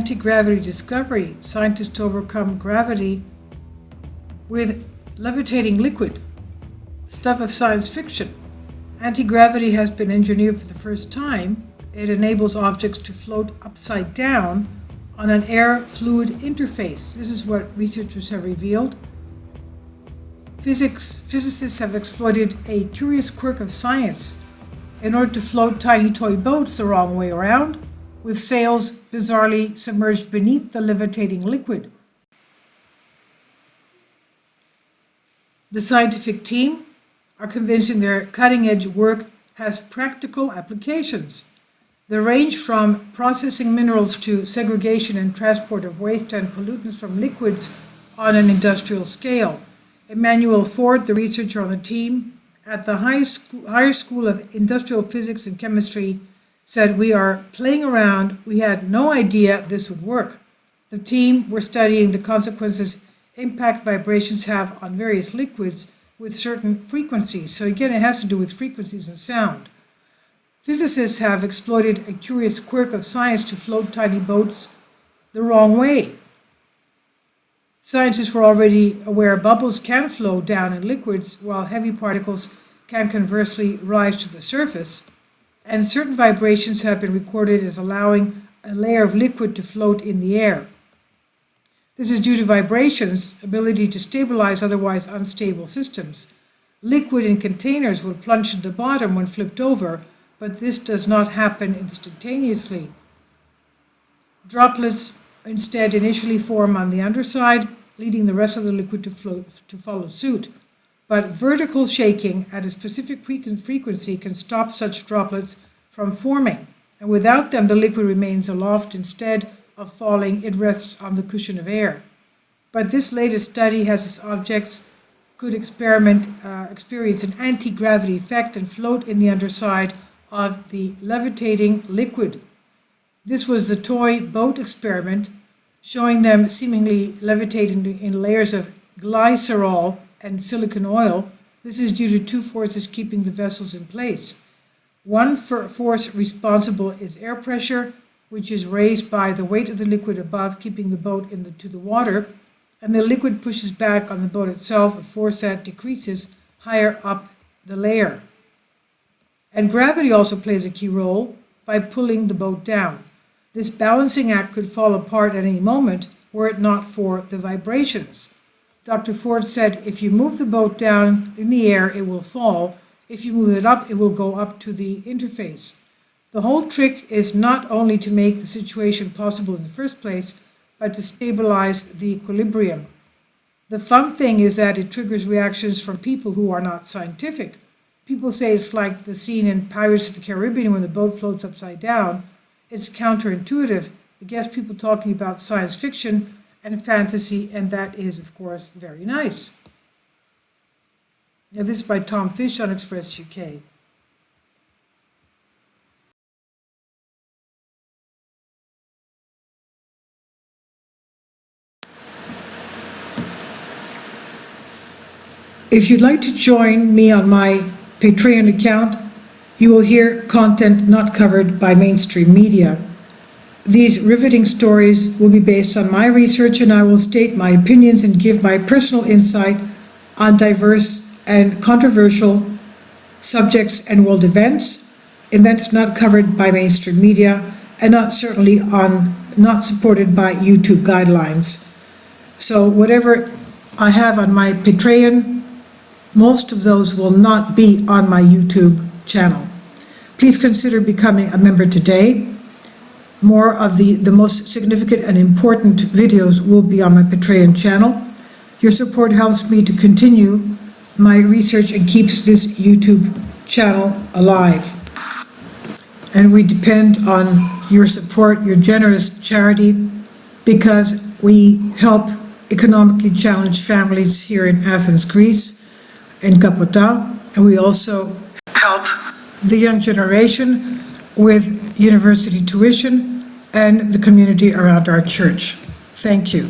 anti-gravity discovery, scientists overcome gravity with levitating liquid. Stuff of science fiction. Anti-gravity has been engineered for the first time. It enables objects to float upside down on an air-fluid interface. This is what researchers have revealed. Physicists have exploited a curious quirk of science in order to float tiny toy boats the wrong way around, with sails bizarrely submerged beneath the levitating liquid. The scientific team are convincing their cutting-edge work has practical applications. They range from processing minerals to segregation and transport of waste and pollutants from liquids on an industrial scale. Emmanuel Ford, the researcher on the team at the Higher School of Industrial Physics and Chemistry, said, "We are playing around. We had no idea this would work." The team were studying the consequences impact vibrations have on various liquids with certain frequencies. So again, it has to do with frequencies and sound. Physicists have exploited a curious quirk of science to float tiny boats the wrong way. Scientists were already aware bubbles can flow down in liquids, while heavy particles can conversely rise to the surface, and certain vibrations have been recorded as allowing a layer of liquid to float in the air. This is due to vibrations' ability to stabilize otherwise unstable systems. Liquid in containers will plunge to the bottom when flipped over, but this does not happen instantaneously. Droplets instead initially form on the underside, leading the rest of the liquid to follow suit. But vertical shaking at a specific frequency can stop such droplets from forming, and without them the liquid remains aloft. Instead of falling, it rests on the cushion of air. But this latest study has its objects could experience an anti-gravity effect and float in the underside of the levitating liquid. This was the toy boat experiment, showing them seemingly levitating in layers of glycerol and silicon oil. This is due to two forces keeping the vessels in place. One force responsible is air pressure, which is raised by the weight of the liquid above, keeping the boat to the water, and the liquid pushes back on the boat itself, a force that decreases higher up the layer. And gravity also plays a key role by pulling the boat down. This balancing act could fall apart at any moment were it not for the vibrations. Dr. Ford said, if you move the boat down in the air, it will fall. If you move it up, it will go up to the interface. The whole trick is not only to make the situation possible in the first place, but to stabilize the equilibrium. The fun thing is that it triggers reactions from people who are not scientific. People say it's like the scene in Pirates of the Caribbean when the boat floats upside down. It's counterintuitive. It gets people talking about science fiction and fantasy, and that is, of course, very nice. Now, this is by Tom Fish on Express UK. If you'd like to join me on my Patreon account, you will hear content not covered by mainstream media. These riveting stories will be based on my research, and I will state my opinions and give my personal insight on diverse and controversial subjects and world events not covered by mainstream media, and not supported by YouTube guidelines. So whatever I have on my Patreon, most of those will not be on my YouTube channel. Please consider becoming a member today. More of the most significant and important videos will be on my Patreon channel. Your support helps me to continue my research and keeps this YouTube channel alive. And we depend on your support, your generous charity, because we help economically challenged families here in Athens, Greece, in Kapota, and we also help the young generation with university tuition and the community around our church. Thank you.